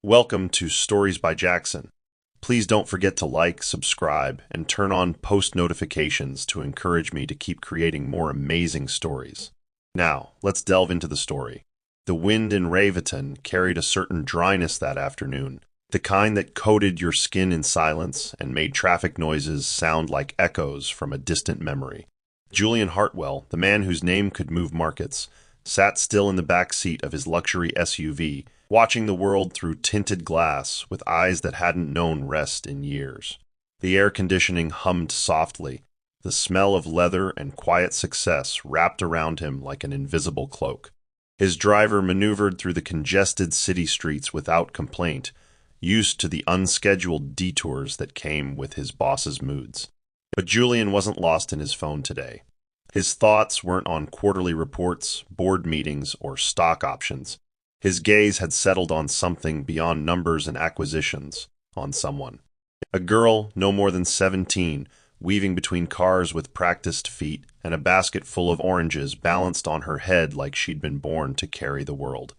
Welcome to Stories by Jackson. Please don't forget to like, subscribe, and turn on post notifications to encourage me to keep creating more amazing stories. Now, let's delve into the story. The wind in Raveton carried a certain dryness that afternoon, the kind that coated your skin in silence and made traffic noises sound like echoes from a distant memory. Julian Hartwell, the man whose name could move markets, sat still in the back seat of his luxury SUV, watching the world through tinted glass with eyes that hadn't known rest in years. The air conditioning hummed softly, the smell of leather and quiet success wrapped around him like an invisible cloak. His driver maneuvered through the congested city streets without complaint, used to the unscheduled detours that came with his boss's moods. But Julian wasn't lost in his phone today. His thoughts weren't on quarterly reports, board meetings, or stock options. His gaze had settled on something beyond numbers and acquisitions, on someone. A girl, no more than 17, weaving between cars with practiced feet and a basket full of oranges balanced on her head like she'd been born to carry the world.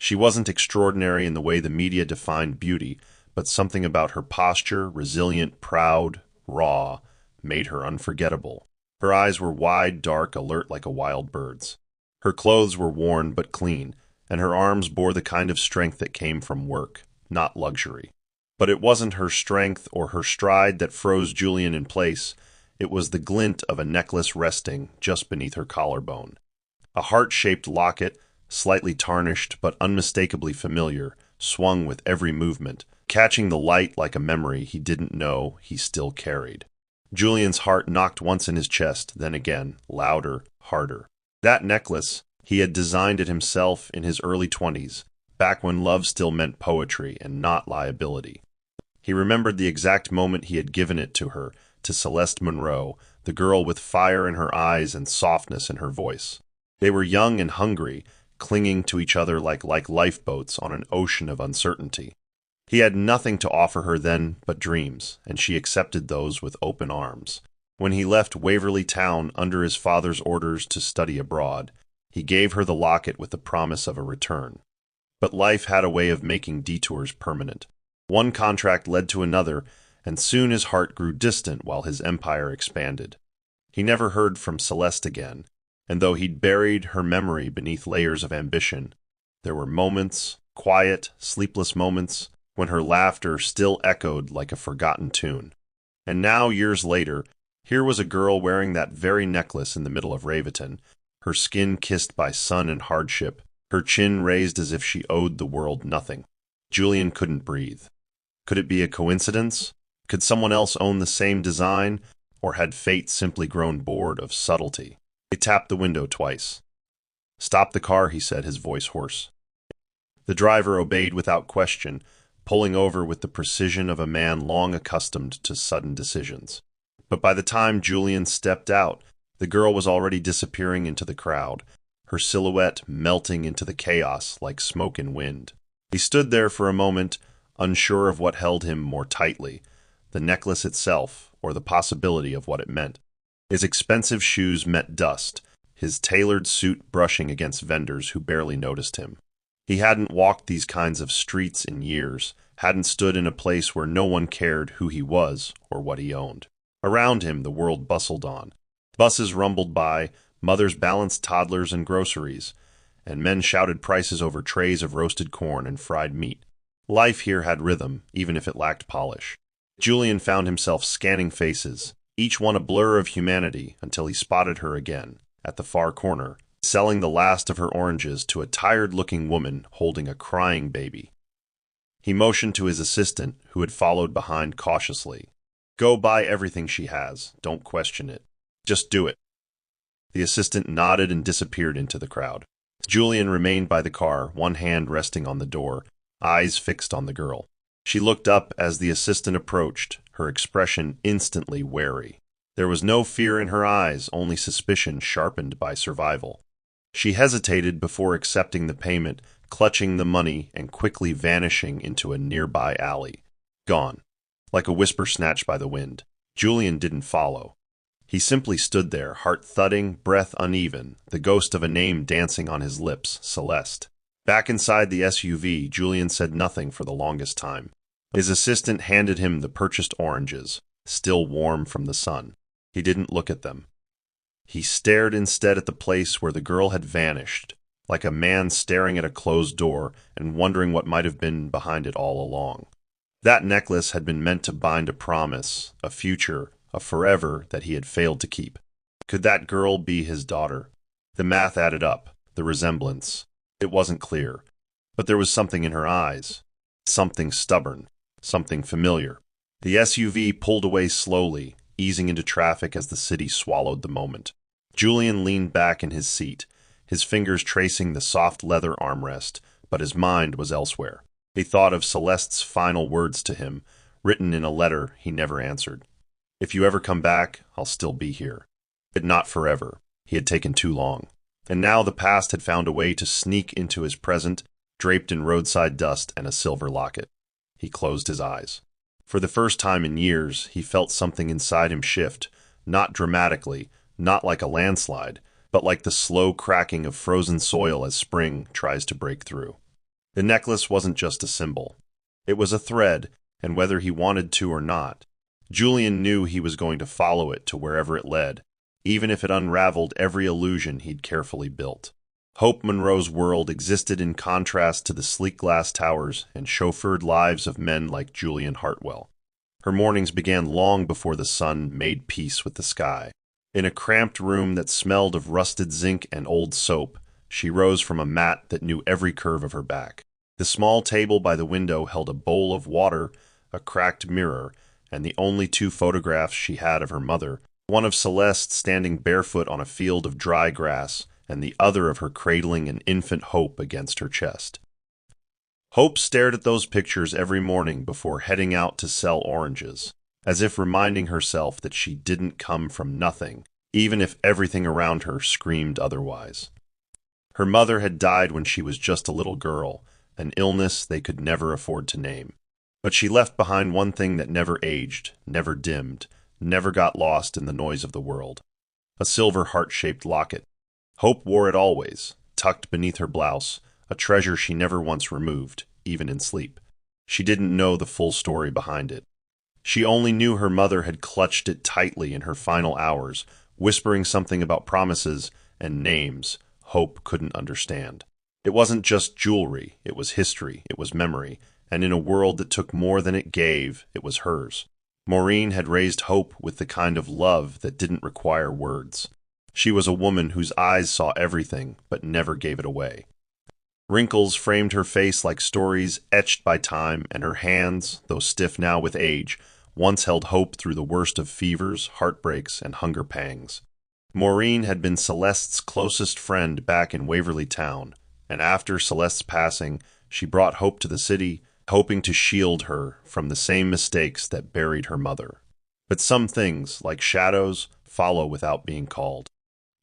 She wasn't extraordinary in the way the media defined beauty, but something about her posture, resilient, proud, raw, made her unforgettable. Her eyes were wide, dark, alert like a wild bird's. Her clothes were worn but clean, and her arms bore the kind of strength that came from work, not luxury. But it wasn't her strength or her stride that froze Julian in place. It was the glint of a necklace resting just beneath her collarbone. A heart-shaped locket, slightly tarnished but unmistakably familiar, swung with every movement, catching the light like a memory he didn't know he still carried. Julian's heart knocked once in his chest, then again, louder, harder. That necklace, he had designed it himself in his early 20s, back when love still meant poetry and not liability. He remembered the exact moment he had given it to her, to Celeste Monroe, the girl with fire in her eyes and softness in her voice. They were young and hungry, clinging to each other like lifeboats on an ocean of uncertainty. He had nothing to offer her then but dreams, and she accepted those with open arms. When he left Waverly Town under his father's orders to study abroad, he gave her the locket with the promise of a return. But life had a way of making detours permanent. One contract led to another, and soon his heart grew distant while his empire expanded. He never heard from Celeste again, and though he'd buried her memory beneath layers of ambition, there were moments, quiet, sleepless moments, when her laughter still echoed like a forgotten tune. And now, years later, here was a girl wearing that very necklace in the middle of Raveton, her skin kissed by sun and hardship, her chin raised as if she owed the world nothing. Julian couldn't breathe. Could it be a coincidence? Could someone else own the same design? Or had fate simply grown bored of subtlety? He tapped the window twice. "Stop the car," he said, his voice hoarse. The driver obeyed without question, pulling over with the precision of a man long accustomed to sudden decisions. But by the time Julian stepped out, the girl was already disappearing into the crowd, her silhouette melting into the chaos like smoke and wind. He stood there for a moment, unsure of what held him more tightly, the necklace itself or the possibility of what it meant. His expensive shoes met dust, his tailored suit brushing against vendors who barely noticed him. He hadn't walked these kinds of streets in years, hadn't stood in a place where no one cared who he was or what he owned. Around him, the world bustled on. Buses rumbled by, mothers balanced toddlers and groceries, and men shouted prices over trays of roasted corn and fried meat. Life here had rhythm, even if it lacked polish. Julian found himself scanning faces, each one a blur of humanity, until he spotted her again, at the far corner, selling the last of her oranges to a tired-looking woman holding a crying baby. He motioned to his assistant, who had followed behind cautiously. "Go buy everything she has. Don't question it. Just do it." The assistant nodded and disappeared into the crowd. Julian remained by the car, one hand resting on the door, eyes fixed on the girl. She looked up as the assistant approached, her expression instantly wary. There was no fear in her eyes, only suspicion sharpened by survival. She hesitated before accepting the payment, clutching the money and quickly vanishing into a nearby alley. Gone. Like a whisper snatched by the wind. Julian didn't follow. He simply stood there, heart thudding, breath uneven, the ghost of a name dancing on his lips, Celeste. Back inside the SUV, Julian said nothing for the longest time. His assistant handed him the purchased oranges, still warm from the sun. He didn't look at them. He stared instead at the place where the girl had vanished, like a man staring at a closed door and wondering what might have been behind it all along. That necklace had been meant to bind a promise, a future, a forever that he had failed to keep. Could that girl be his daughter? The math added up, the resemblance. It wasn't clear, but there was something in her eyes, something stubborn, something familiar. The SUV pulled away slowly, easing into traffic as the city swallowed the moment. Julian leaned back in his seat, his fingers tracing the soft leather armrest, but his mind was elsewhere. He thought of Celeste's final words to him, written in a letter he never answered. "If you ever come back, I'll still be here." But not forever. He had taken too long. And now the past had found a way to sneak into his present, draped in roadside dust and a silver locket. He closed his eyes. For the first time in years, he felt something inside him shift, not dramatically, not like a landslide, but like the slow cracking of frozen soil as spring tries to break through. The necklace wasn't just a symbol. It was a thread, and whether he wanted to or not, Julian knew he was going to follow it to wherever it led, even if it unraveled every illusion he'd carefully built. Hope Monroe's world existed in contrast to the sleek glass towers and chauffeured lives of men like Julian Hartwell. Her mornings began long before the sun made peace with the sky. In a cramped room that smelled of rusted zinc and old soap, she rose from a mat that knew every curve of her back. The small table by the window held a bowl of water, a cracked mirror, and the only two photographs she had of her mother, one of Celeste standing barefoot on a field of dry grass, and the other of her cradling an infant Hope against her chest. Hope stared at those pictures every morning before heading out to sell oranges, as if reminding herself that she didn't come from nothing, even if everything around her screamed otherwise. Her mother had died when she was just a little girl, an illness they could never afford to name. But she left behind one thing that never aged, never dimmed, never got lost in the noise of the world. A silver heart-shaped locket. Hope wore it always, tucked beneath her blouse, a treasure she never once removed, even in sleep. She didn't know the full story behind it. She only knew her mother had clutched it tightly in her final hours, whispering something about promises and names Hope couldn't understand. It wasn't just jewelry, it was history, it was memory, and in a world that took more than it gave, it was hers. Maureen had raised Hope with the kind of love that didn't require words. She was a woman whose eyes saw everything, but never gave it away. Wrinkles framed her face like stories etched by time, and her hands, though stiff now with age, once held hope through the worst of fevers, heartbreaks, and hunger pangs. Maureen had been Celeste's closest friend back in Waverly Town, and after Celeste's passing, she brought Hope to the city, hoping to shield her from the same mistakes that buried her mother. But some things, like shadows, follow without being called.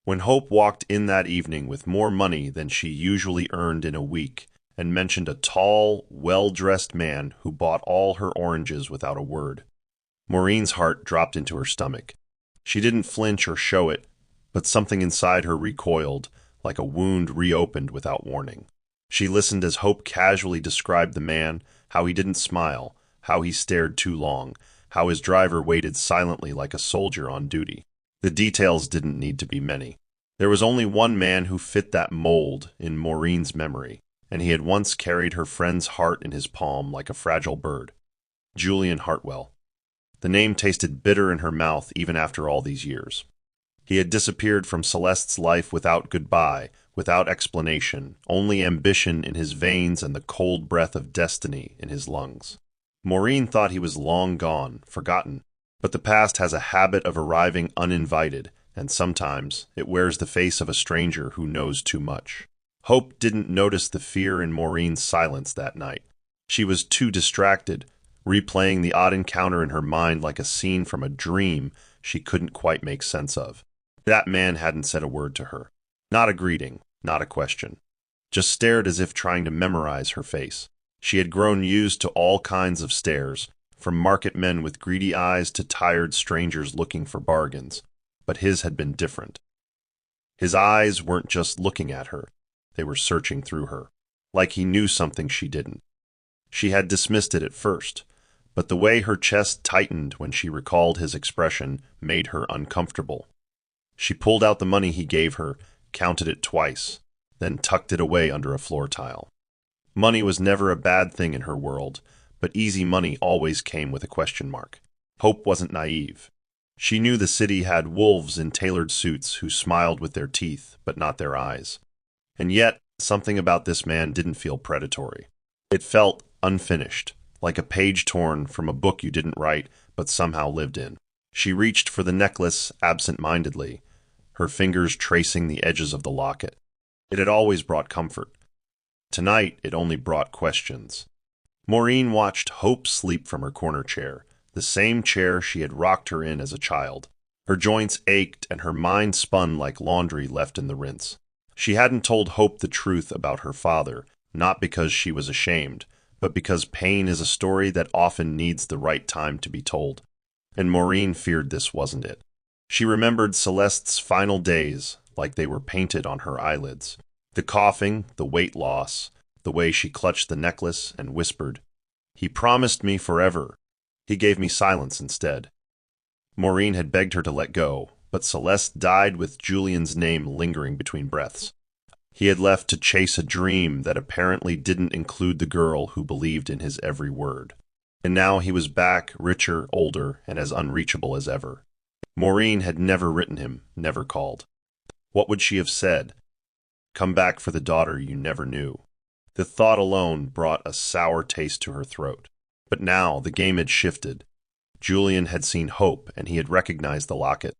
When Hope walked in that evening with more money than she usually earned in a week, and mentioned a tall, well-dressed man who bought all her oranges without a word, Maureen's heart dropped into her stomach. She didn't flinch or show it, but something inside her recoiled, like a wound reopened without warning. She listened as Hope casually described the man, how he didn't smile, how he stared too long, how his driver waited silently like a soldier on duty. The details didn't need to be many. There was only one man who fit that mold in Maureen's memory, and he had once carried her friend's heart in his palm like a fragile bird. Julian Hartwell. The name tasted bitter in her mouth even after all these years. He had disappeared from Celeste's life without goodbye, without explanation, only ambition in his veins and the cold breath of destiny in his lungs. Maureen thought he was long gone, forgotten, but the past has a habit of arriving uninvited, and sometimes it wears the face of a stranger who knows too much. Hope didn't notice the fear in Maureen's silence that night. She was too distracted, replaying the odd encounter in her mind like a scene from a dream she couldn't quite make sense of. That man hadn't said a word to her. Not a greeting, not a question. Just stared as if trying to memorize her face. She had grown used to all kinds of stares, from market men with greedy eyes to tired strangers looking for bargains. But his had been different. His eyes weren't just looking at her. They were searching through her. like he knew something she didn't. She had dismissed it at first, but the way her chest tightened when she recalled his expression made her uncomfortable. She pulled out the money he gave her, counted it twice, then tucked it away under a floor tile. Money was never a bad thing in her world, but easy money always came with a question mark. Hope wasn't naive. She knew the city had wolves in tailored suits who smiled with their teeth, but not their eyes. And yet, something about this man didn't feel predatory. It felt unfinished, like a page torn from a book you didn't write, but somehow lived in. She reached for the necklace absent-mindedly, her fingers tracing the edges of the locket. It had always brought comfort. Tonight, it only brought questions. Maureen watched Hope sleep from her corner chair, the same chair she had rocked her in as a child. Her joints ached and her mind spun like laundry left in the rinse. She hadn't told Hope the truth about her father, not because she was ashamed, but because pain is a story that often needs the right time to be told. And Maureen feared this wasn't it. She remembered Celeste's final days like they were painted on her eyelids. The coughing, the weight loss, the way she clutched the necklace and whispered, "He promised me forever." He gave me silence instead. Maureen had begged her to let go, but Celeste died with Julian's name lingering between breaths. He had left to chase a dream that apparently didn't include the girl who believed in his every word. And now he was back, richer, older, and as unreachable as ever. Maureen had never written him, never called. What would she have said? Come back for the daughter you never knew. The thought alone brought a sour taste to her throat. But now the game had shifted. Julian had seen Hope, and he had recognized the locket.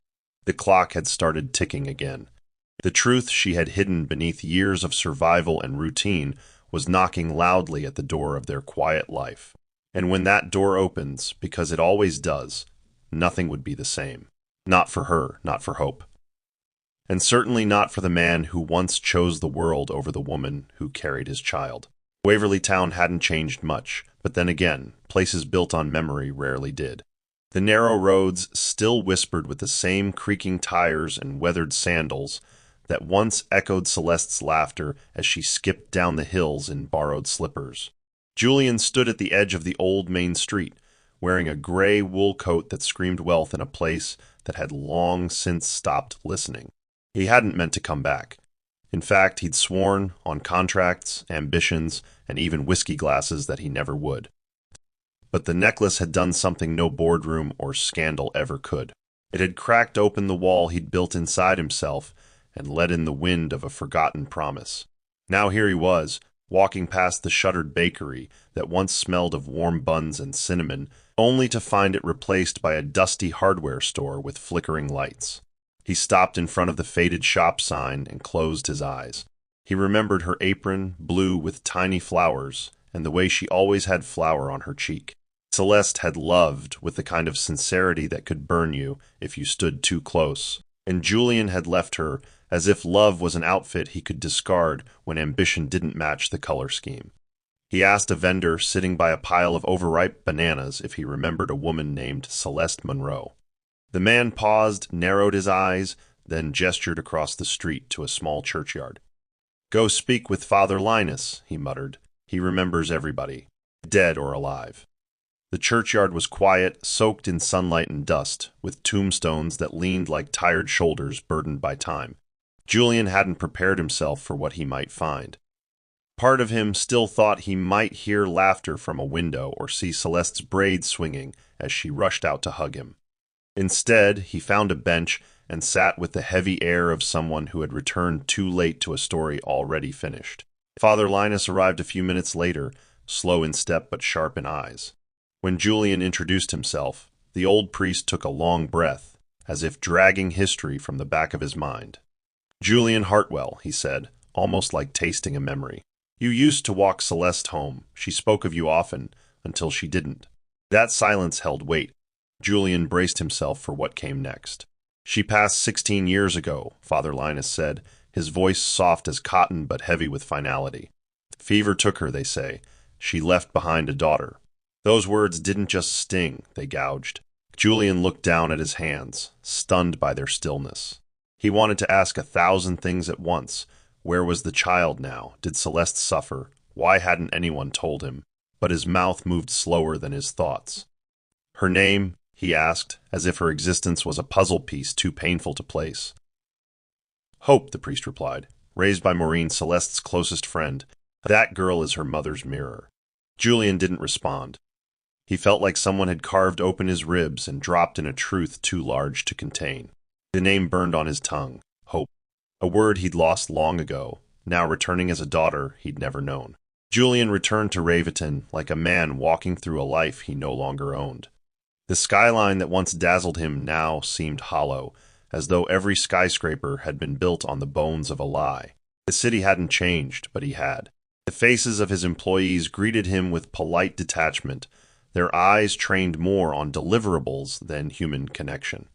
The clock had started ticking again. The truth she had hidden beneath years of survival and routine was knocking loudly at the door of their quiet life. And when that door opens, because it always does, nothing would be the same. Not for her, not for Hope. And certainly not for the man who once chose the world over the woman who carried his child. Waverly Town hadn't changed much, but then again, places built on memory rarely did. The narrow roads still whispered with the same creaking tires and weathered sandals that once echoed Celeste's laughter as she skipped down the hills in borrowed slippers. Julian stood at the edge of the old main street, wearing a gray wool coat that screamed wealth in a place that had long since stopped listening. He hadn't meant to come back. In fact, he'd sworn on contracts, ambitions, and even whiskey glasses that he never would. But the necklace had done something no boardroom or scandal ever could. It had cracked open the wall he'd built inside himself and let in the wind of a forgotten promise. Now here he was, walking past the shuttered bakery that once smelled of warm buns and cinnamon, only to find it replaced by a dusty hardware store with flickering lights. He stopped in front of the faded shop sign and closed his eyes. He remembered her apron, blue with tiny flowers, and the way she always had flour on her cheek. Celeste had loved with the kind of sincerity that could burn you if you stood too close, and Julian had left her as if love was an outfit he could discard when ambition didn't match the color scheme. He asked a vendor sitting by a pile of overripe bananas if he remembered a woman named Celeste Monroe. The man paused, narrowed his eyes, then gestured across the street to a small churchyard. "Go speak with Father Linus," he muttered. "He remembers everybody, dead or alive." The churchyard was quiet, soaked in sunlight and dust, with tombstones that leaned like tired shoulders burdened by time. Julian hadn't prepared himself for what he might find. Part of him still thought he might hear laughter from a window or see Celeste's braids swinging as she rushed out to hug him. Instead, he found a bench and sat with the heavy air of someone who had returned too late to a story already finished. Father Linus arrived a few minutes later, slow in step but sharp in eyes. When Julian introduced himself, the old priest took a long breath, as if dragging history from the back of his mind. "Julian Hartwell," he said, almost like tasting a memory. "You used to walk Celeste home. She spoke of you often, until she didn't." That silence held weight. Julian braced himself for what came next. "She passed 16 years ago," Father Linus said, his voice soft as cotton but heavy with finality. "Fever took her, they say. She left behind a daughter." Those words didn't just sting, they gouged. Julian looked down at his hands, stunned by their stillness. He wanted to ask 1,000 things at once. Where was the child now? Did Celeste suffer? Why hadn't anyone told him? But his mouth moved slower than his thoughts. Her name, he asked, as if her existence was a puzzle piece too painful to place. Hope, the priest replied, raised by Maureen, Celeste's closest friend. That girl is her mother's mirror. Julian didn't respond. He felt like someone had carved open his ribs and dropped in a truth too large to contain. The name burned on his tongue. Hope. A word he'd lost long ago, now returning as a daughter he'd never known. Julian returned to Raveton like a man walking through a life he no longer owned. The skyline that once dazzled him now seemed hollow, as though every skyscraper had been built on the bones of a lie. The city hadn't changed, but he had. The faces of his employees greeted him with polite detachment, their eyes trained more on deliverables than human connection.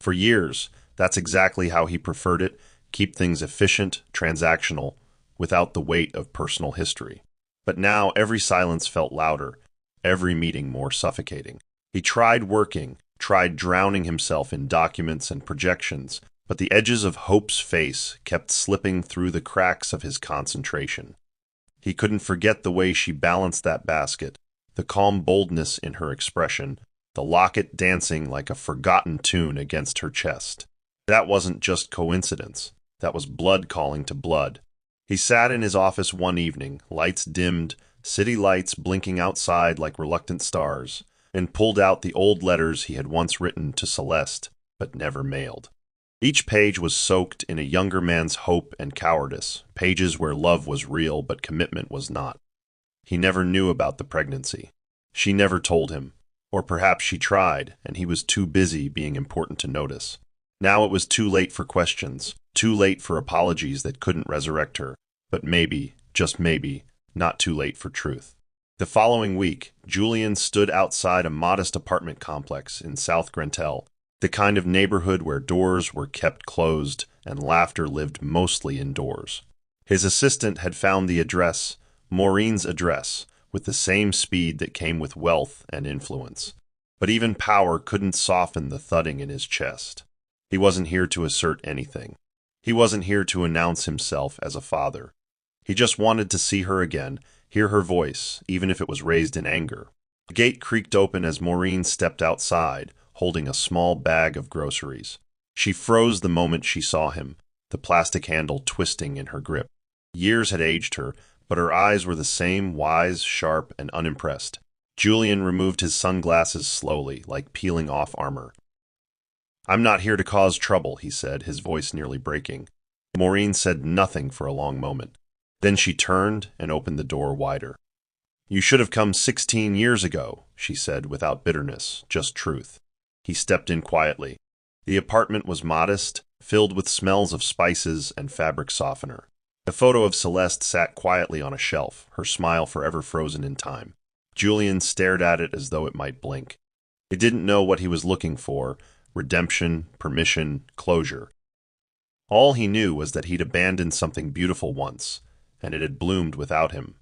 For years, that's exactly how he preferred it, keep things efficient, transactional, without the weight of personal history. But now every silence felt louder, every meeting more suffocating. He tried working, tried drowning himself in documents and projections, but the edges of Hope's face kept slipping through the cracks of his concentration. He couldn't forget the way she balanced that basket, the calm boldness in her expression, the locket dancing like a forgotten tune against her chest. That wasn't just coincidence. That was blood calling to blood. He sat in his office one evening, lights dimmed, city lights blinking outside like reluctant stars, and pulled out the old letters he had once written to Celeste, but never mailed. Each page was soaked in a younger man's hope and cowardice, pages where love was real but commitment was not. He never knew about the pregnancy. She never told him. Or perhaps she tried, and he was too busy being important to notice. Now it was too late for questions, too late for apologies that couldn't resurrect her, but maybe, just maybe, not too late for truth. The following week, Julian stood outside a modest apartment complex in South Grentel, the kind of neighborhood where doors were kept closed and laughter lived mostly indoors. His assistant had found the address, Maureen's address, with the same speed that came with wealth and influence. But even power couldn't soften the thudding in his chest. He wasn't here to assert anything. He wasn't here to announce himself as a father. He just wanted to see her again, hear her voice, even if it was raised in anger. The gate creaked open as Maureen stepped outside, holding a small bag of groceries. She froze the moment she saw him, the plastic handle twisting in her grip. Years had aged her, but her eyes were the same, wise, sharp, and unimpressed. Julian removed his sunglasses slowly, like peeling off armor. "I'm not here to cause trouble," he said, his voice nearly breaking. Maureen said nothing for a long moment. Then she turned and opened the door wider. "You should have come 16 years ago," she said without bitterness, just truth. He stepped in quietly. The apartment was modest, filled with smells of spices and fabric softener. A photo of Celeste sat quietly on a shelf, her smile forever frozen in time. Julian stared at it as though it might blink. It didn't know what he was looking for: redemption, permission, closure. All he knew was that he'd abandoned something beautiful once, and it had bloomed without him.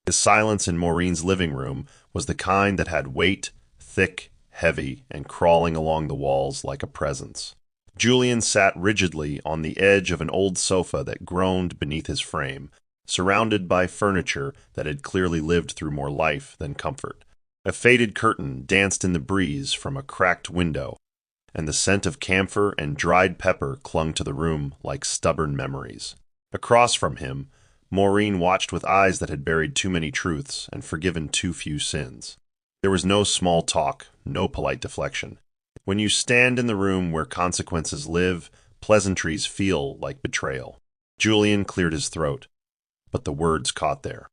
The silence in Maureen's living room was the kind that had weight, thick, heavy, and crawling along the walls like a presence. Julian sat rigidly on the edge of an old sofa that groaned beneath his frame, surrounded by furniture that had clearly lived through more life than comfort. A faded curtain danced in the breeze from a cracked window, and the scent of camphor and dried pepper clung to the room like stubborn memories. Across from him, Maureen watched with eyes that had buried too many truths and forgiven too few sins. There was no small talk, no polite deflection. When you stand in the room where consequences live, pleasantries feel like betrayal. Julian cleared his throat, but the words caught there.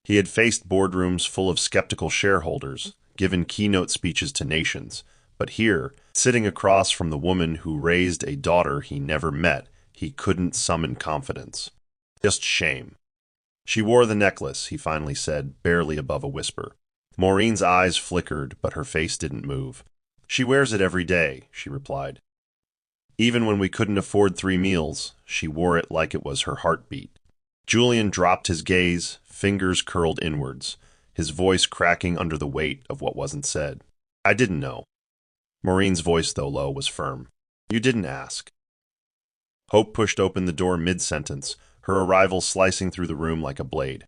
He had faced boardrooms full of skeptical shareholders, given keynote speeches to nations, but here, sitting across from the woman who raised a daughter he never met, he couldn't summon confidence. Just shame. "She wore the necklace," he finally said, barely above a whisper. Maureen's eyes flickered, but her face didn't move. "She wears it every day," she replied. "Even when we couldn't afford 3 meals, she wore it like it was her heartbeat." Julian dropped his gaze, fingers curled inwards, his voice cracking under the weight of what wasn't said. "I didn't know." Maureen's voice, though low, was firm. "You didn't ask." Hope pushed open the door mid-sentence, her arrival slicing through the room like a blade.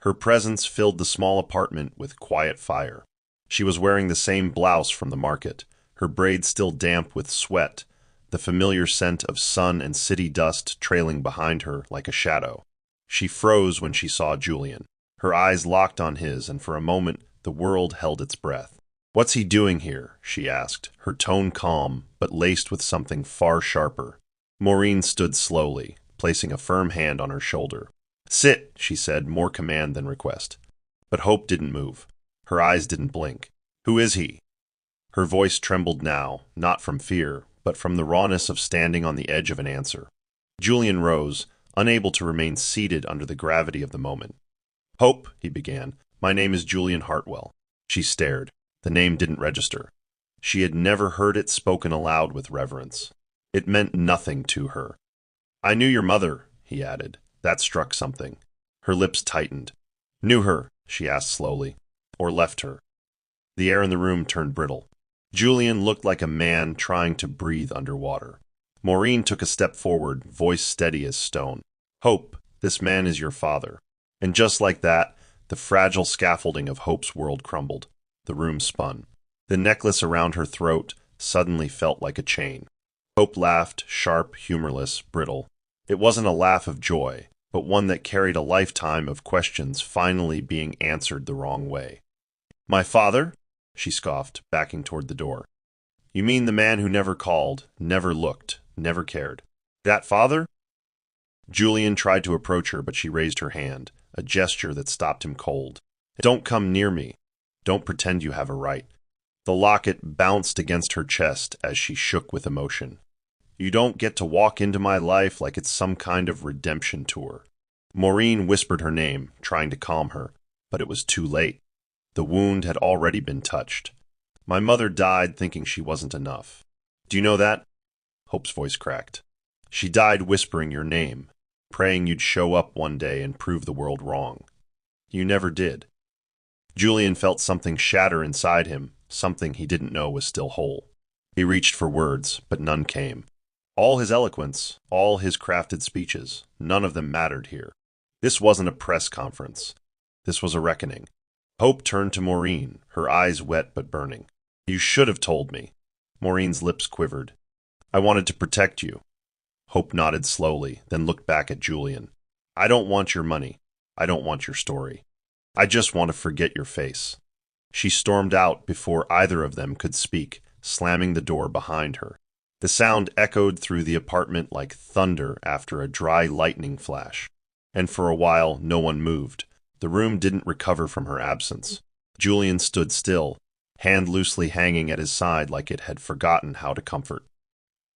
Her presence filled the small apartment with quiet fire. She was wearing the same blouse from the market, her braids still damp with sweat, the familiar scent of sun and city dust trailing behind her like a shadow. She froze when she saw Julian. Her eyes locked on his, and for a moment the world held its breath. "What's he doing here?" she asked, her tone calm, but laced with something far sharper. Maureen stood slowly, placing a firm hand on her shoulder. "Sit," she said, more command than request. But Hope didn't move. Her eyes didn't blink. "Who is he?" Her voice trembled now, not from fear, but from the rawness of standing on the edge of an answer. Julian rose, unable to remain seated under the gravity of the moment. "Hope," he began, "my name is Julian Hartwell." She stared. The name didn't register. She had never heard it spoken aloud with reverence. It meant nothing to her. "I knew your mother," he added. That struck something. Her lips tightened. "Knew her," she asked slowly, "or left her?" The air in the room turned brittle. Julian looked like a man trying to breathe underwater. Maureen took a step forward, voice steady as stone. "Hope, this man is your father." And just like that, the fragile scaffolding of Hope's world crumbled. The room spun. The necklace around her throat suddenly felt like a chain. Hope laughed, sharp, humorless, brittle. It wasn't a laugh of joy, but one that carried a lifetime of questions finally being answered the wrong way. "My father?" she scoffed, backing toward the door. "You mean the man who never called, never looked, never cared? That father?" Julian tried to approach her, but she raised her hand, a gesture that stopped him cold. "Don't come near me. Don't pretend you have a right." The locket bounced against her chest as she shook with emotion. "You don't get to walk into my life like it's some kind of redemption tour." Maureen whispered her name, trying to calm her, but it was too late. The wound had already been touched. "My mother died thinking she wasn't enough. Do you know that?" Hope's voice cracked. "She died whispering your name, praying you'd show up one day and prove the world wrong. You never did." Julian felt something shatter inside him, something he didn't know was still whole. He reached for words, but none came. All his eloquence, all his crafted speeches, none of them mattered here. This wasn't a press conference. This was a reckoning. Hope turned to Maureen, her eyes wet but burning. "You should have told me." Maureen's lips quivered. "I wanted to protect you." Hope nodded slowly, then looked back at Julian. "I don't want your money. I don't want your story. I just want to forget your face." She stormed out before either of them could speak, slamming the door behind her. The sound echoed through the apartment like thunder after a dry lightning flash. And for a while, no one moved. The room didn't recover from her absence. Julian stood still, hand loosely hanging at his side like it had forgotten how to comfort.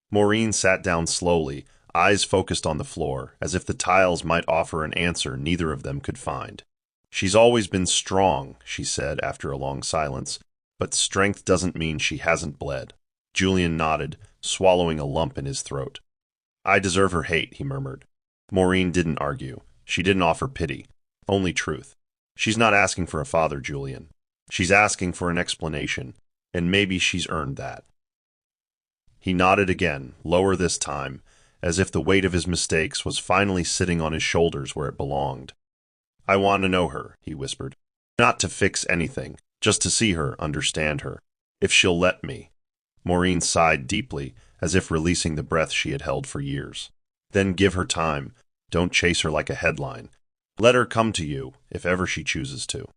Maureen sat down slowly, eyes focused on the floor, as if the tiles might offer an answer neither of them could find. "She's always been strong," she said after a long silence, "but strength doesn't mean she hasn't bled." Julian nodded, swallowing a lump in his throat. "I deserve her hate," he murmured. Maureen didn't argue. She didn't offer pity, only truth. "She's not asking for a father, Julian. She's asking for an explanation, and maybe she's earned that." He nodded again, lower this time, as if the weight of his mistakes was finally sitting on his shoulders where it belonged. "I want to know her," he whispered. "Not to fix anything, just to see her, understand her. If she'll let me." Maureen sighed deeply, as if releasing the breath she had held for years. "Then give her time. Don't chase her like a headline. Let her come to you, if ever she chooses to."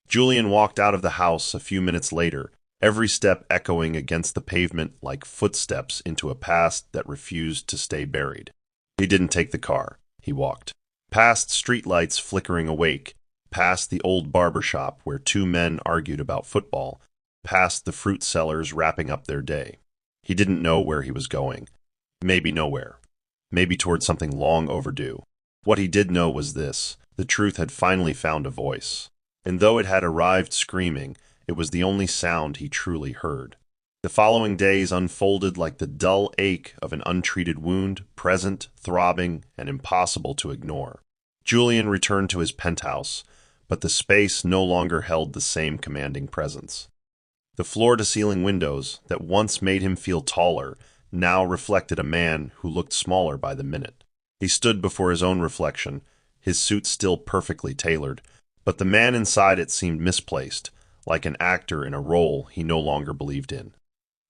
Julian walked out of the house a few minutes later, every step echoing against the pavement like footsteps into a past that refused to stay buried. He didn't take the car. He walked. Past streetlights flickering awake, past the old barber shop where two men argued about football, past the fruit sellers wrapping up their day. He didn't know where he was going. Maybe nowhere. Maybe toward something long overdue. What he did know was this: the truth had finally found a voice. And though it had arrived screaming, it was the only sound he truly heard. The following days unfolded like the dull ache of an untreated wound, present, throbbing, and impossible to ignore. Julian returned to his penthouse, but the space no longer held the same commanding presence. The floor-to-ceiling windows that once made him feel taller now reflected a man who looked smaller by the minute. He stood before his own reflection, his suit still perfectly tailored, But the man inside it seemed misplaced, like an actor in a role he no longer believed in.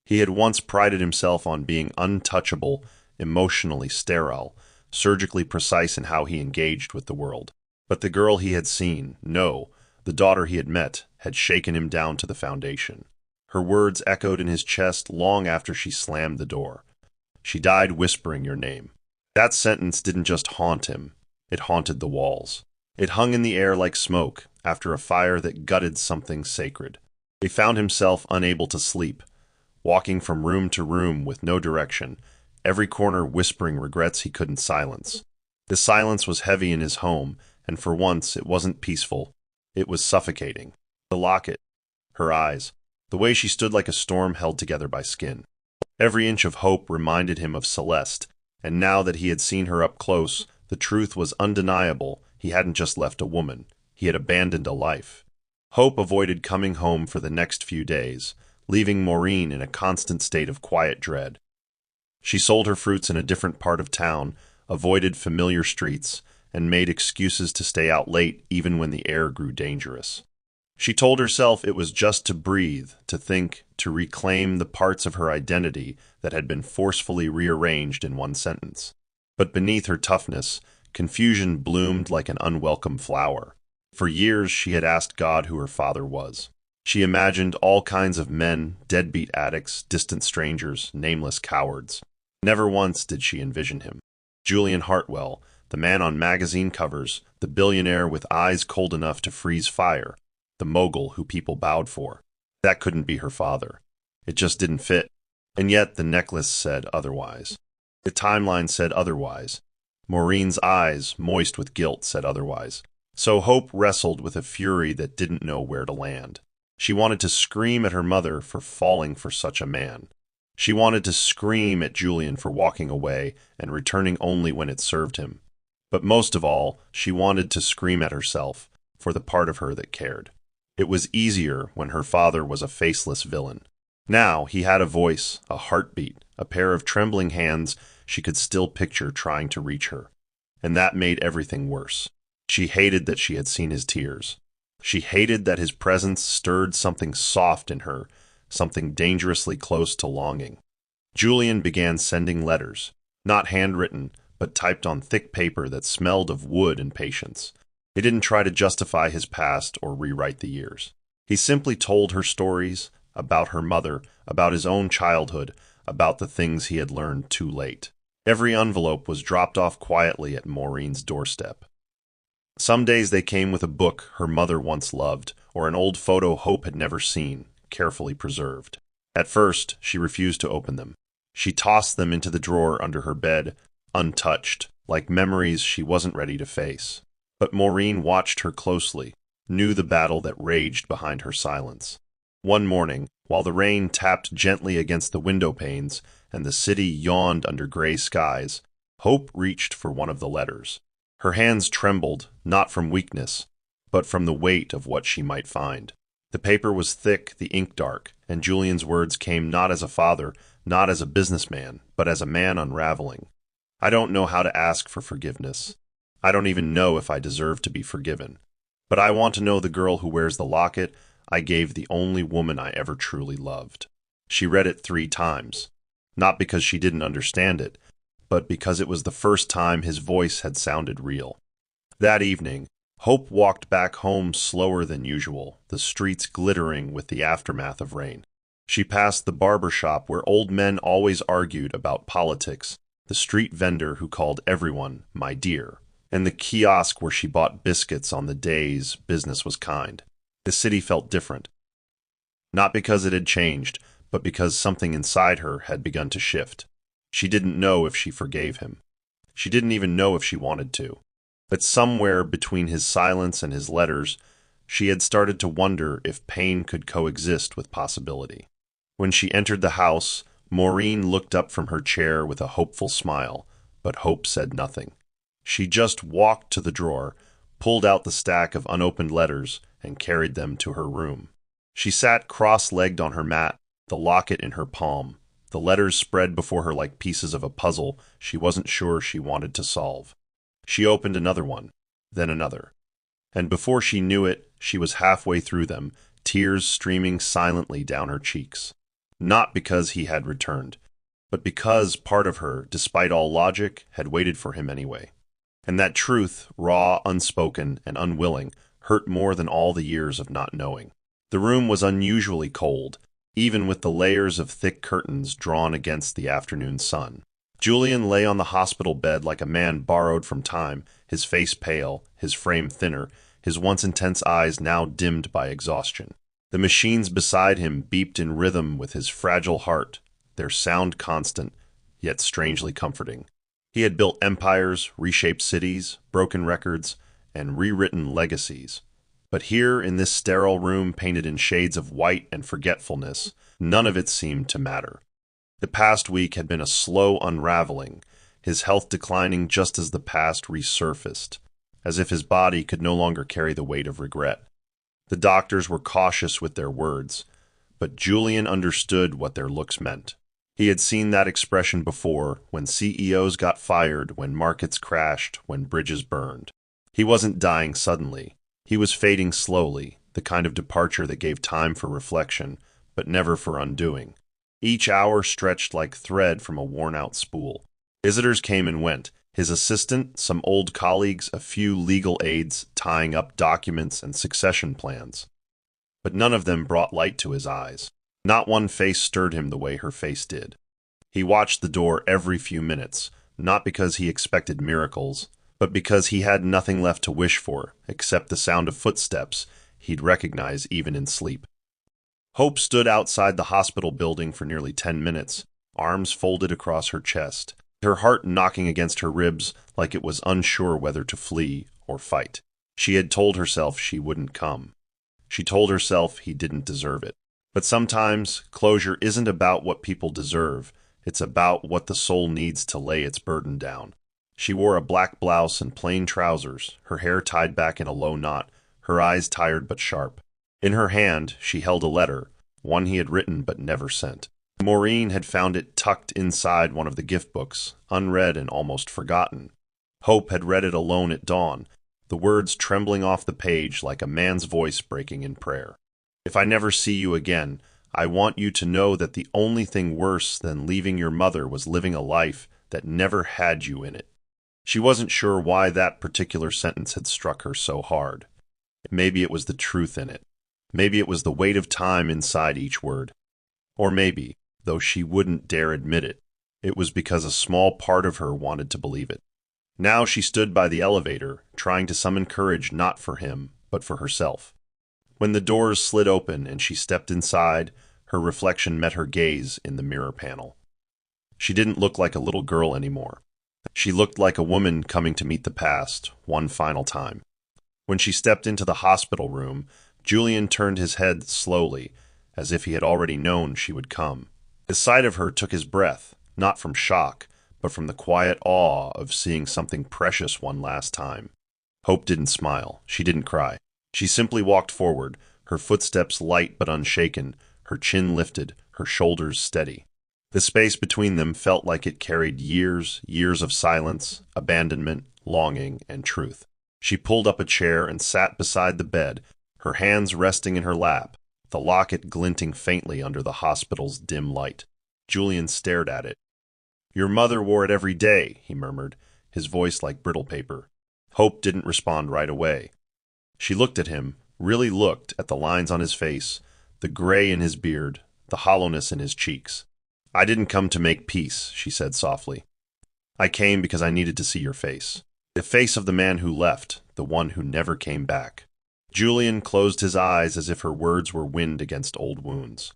He had once prided himself on being untouchable, emotionally sterile, surgically precise in how he engaged with the world. But the girl he had seen, no, the daughter he had met, had shaken him down to the foundation. Her words echoed in his chest long after she slammed the door. She died whispering your name. That sentence didn't just haunt him, it haunted the walls. It hung in the air like smoke after a fire that gutted something sacred. He found himself unable to sleep, walking from room to room with no direction, every corner whispering regrets he couldn't silence. The silence was heavy in his home, and for once it wasn't peaceful. It was suffocating. The locket, her eyes, the way she stood like a storm held together by skin. Every inch of hope reminded him of Celeste, and now that he had seen her up close, the truth was undeniable. He hadn't just left a woman. He had abandoned a life. Hope avoided coming home for the next few days, leaving Maureen in a constant state of quiet dread. She sold her fruits in a different part of town, avoided familiar streets, and made excuses to stay out late even when the air grew dangerous. She told herself it was just to breathe, to think, to reclaim the parts of her identity that had been forcefully rearranged in one sentence. But beneath her toughness, confusion bloomed like an unwelcome flower. For years she had asked God who her father was. She imagined all kinds of men, deadbeat addicts, distant strangers, nameless cowards. Never once did she envision him. Julian Hartwell, the man on magazine covers, the billionaire with eyes cold enough to freeze fire, the mogul who people bowed for. That couldn't be her father. It just didn't fit. And yet the necklace said otherwise. The timeline said otherwise. Maureen's eyes, moist with guilt, said otherwise. So Hope wrestled with a fury that didn't know where to land. She wanted to scream at her mother for falling for such a man. She wanted to scream at Julian for walking away and returning only when it served him. But most of all, she wanted to scream at herself for the part of her that cared. It was easier when her father was a faceless villain. Now he had a voice, a heartbeat, a pair of trembling hands she could still picture trying to reach her. And that made everything worse. She hated that she had seen his tears. She hated that his presence stirred something soft in her, something dangerously close to longing. Julian began sending letters, not handwritten, but typed on thick paper that smelled of wood and patience. He didn't try to justify his past or rewrite the years. He simply told her stories about her mother, about his own childhood, about the things he had learned too late. Every envelope was dropped off quietly at Maureen's doorstep. Some days they came with a book her mother once loved, or an old photo Hope had never seen, carefully preserved. At first, she refused to open them. She tossed them into the drawer under her bed, untouched, like memories she wasn't ready to face. But Maureen watched her closely, knew the battle that raged behind her silence. One morning, while the rain tapped gently against the window panes and the city yawned under gray skies, Hope reached for one of the letters. Her hands trembled, not from weakness, but from the weight of what she might find. The paper was thick, the ink dark, and Julian's words came not as a father, not as a businessman, but as a man unraveling. I don't know how to ask for forgiveness. I don't even know if I deserve to be forgiven. But I want to know the girl who wears the locket I gave the only woman I ever truly loved. She read it 3 times, not because she didn't understand it, but because it was the first time his voice had sounded real. That evening, Hope walked back home slower than usual, the streets glittering with the aftermath of rain. She passed the barber shop where old men always argued about politics, the street vendor who called everyone "my dear," and the kiosk where she bought biscuits on the days business was kind. The city felt different. Not because it had changed, but because something inside her had begun to shift. She didn't know if she forgave him. She didn't even know if she wanted to. But somewhere between his silence and his letters, she had started to wonder if pain could coexist with possibility. When she entered the house, Maureen looked up from her chair with a hopeful smile, but Hope said nothing. She just walked to the drawer, pulled out the stack of unopened letters, and carried them to her room. She sat cross-legged on her mat, the locket in her palm, the letters spread before her like pieces of a puzzle she wasn't sure she wanted to solve. She opened another one, then another. And before she knew it, she was halfway through them, tears streaming silently down her cheeks. Not because he had returned, but because part of her, despite all logic, had waited for him anyway. And that truth, raw, unspoken, and unwilling, hurt more than all the years of not knowing. The room was unusually cold, even with the layers of thick curtains drawn against the afternoon sun. Julian lay on the hospital bed like a man borrowed from time, his face pale, his frame thinner, his once intense eyes now dimmed by exhaustion. The machines beside him beeped in rhythm with his fragile heart, their sound constant, yet strangely comforting. He had built empires, reshaped cities, broken records, and rewritten legacies. But here, in this sterile room painted in shades of white and forgetfulness, none of it seemed to matter. The past week had been a slow unraveling, his health declining just as the past resurfaced, as if his body could no longer carry the weight of regret. The doctors were cautious with their words, but Julian understood what their looks meant. He had seen that expression before, when CEOs got fired, when markets crashed, when bridges burned. He wasn't dying suddenly. He was fading slowly, the kind of departure that gave time for reflection, but never for undoing. Each hour stretched like thread from a worn-out spool. Visitors came and went, his assistant, some old colleagues, a few legal aides tying up documents and succession plans. But none of them brought light to his eyes. Not one face stirred him the way her face did. He watched the door every few minutes, not because he expected miracles, but because he had nothing left to wish for, except the sound of footsteps he'd recognize even in sleep. Hope stood outside the hospital building for nearly 10 minutes, arms folded across her chest, her heart knocking against her ribs like it was unsure whether to flee or fight. She had told herself she wouldn't come. She told herself he didn't deserve it. But sometimes, closure isn't about what people deserve, it's about what the soul needs to lay its burden down. She wore a black blouse and plain trousers, her hair tied back in a low knot, her eyes tired but sharp. In her hand, she held a letter, one he had written but never sent. Maureen had found it tucked inside one of the gift books, unread and almost forgotten. Hope had read it alone at dawn, the words trembling off the page like a man's voice breaking in prayer. If I never see you again, I want you to know that the only thing worse than leaving your mother was living a life that never had you in it. She wasn't sure why that particular sentence had struck her so hard. Maybe it was the truth in it. Maybe it was the weight of time inside each word. Or maybe, though she wouldn't dare admit it, it was because a small part of her wanted to believe it. Now she stood by the elevator, trying to summon courage not for him, but for herself. When the doors slid open and she stepped inside, her reflection met her gaze in the mirror panel. She didn't look like a little girl anymore. She looked like a woman coming to meet the past, one final time. When she stepped into the hospital room, Julian turned his head slowly, as if he had already known she would come. The sight of her took his breath, not from shock, but from the quiet awe of seeing something precious one last time. Hope didn't smile. She didn't cry. She simply walked forward, her footsteps light but unshaken, her chin lifted, her shoulders steady. The space between them felt like it carried years, years of silence, abandonment, longing, and truth. She pulled up a chair and sat beside the bed, her hands resting in her lap, the locket glinting faintly under the hospital's dim light. Julian stared at it. "Your mother wore it every day," he murmured, his voice like brittle paper. Hope didn't respond right away. She looked at him, really looked at the lines on his face, the gray in his beard, the hollowness in his cheeks. "I didn't come to make peace," she said softly. "I came because I needed to see your face. The face of the man who left, the one who never came back." Julian closed his eyes as if her words were wind against old wounds.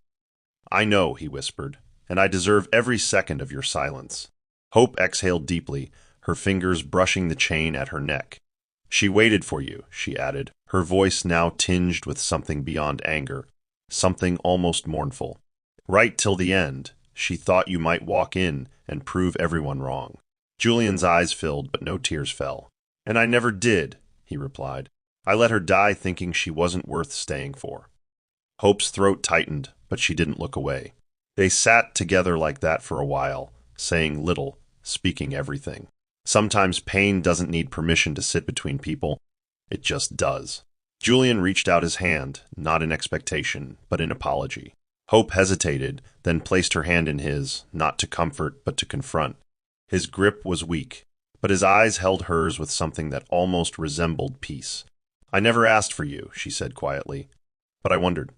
"I know," he whispered, "and I deserve every second of your silence." Hope exhaled deeply, her fingers brushing the chain at her neck. "She waited for you," she added, her voice now tinged with something beyond anger, something almost mournful. "Right till the end. She thought you might walk in and prove everyone wrong." Julian's eyes filled, but no tears fell. "And I never did," he replied. "I let her die thinking she wasn't worth staying for." Hope's throat tightened, but she didn't look away. They sat together like that for a while, saying little, speaking everything. Sometimes pain doesn't need permission to sit between people. It just does. Julian reached out his hand, not in expectation, but in apology. Hope hesitated, then placed her hand in his, not to comfort, but to confront. His grip was weak, but his eyes held hers with something that almost resembled peace. "I never asked for you," she said quietly, "but I wondered.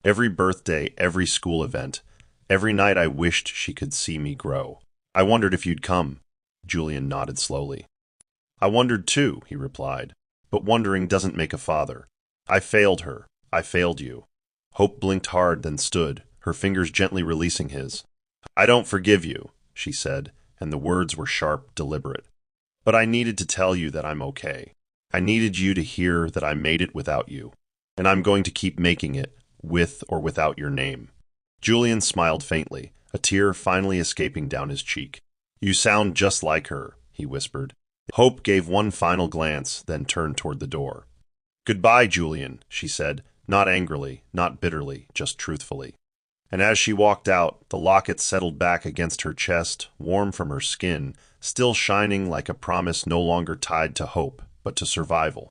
Every birthday, every school event, every night I wished she could see me grow. I wondered if you'd come." Julian nodded slowly. "I wondered too," he replied, "but wondering doesn't make a father. I failed her. I failed you." Hope blinked hard, then stood, her fingers gently releasing his. "I don't forgive you," she said, and the words were sharp, deliberate. "But I needed to tell you that I'm okay. I needed you to hear that I made it without you, and I'm going to keep making it, with or without your name." Julian smiled faintly, a tear finally escaping down his cheek. "You sound just like her," he whispered. Hope gave one final glance, then turned toward the door. "Goodbye, Julian," she said, not angrily, not bitterly, just truthfully. And as she walked out, the locket settled back against her chest, warm from her skin, still shining like a promise no longer tied to hope, but to survival.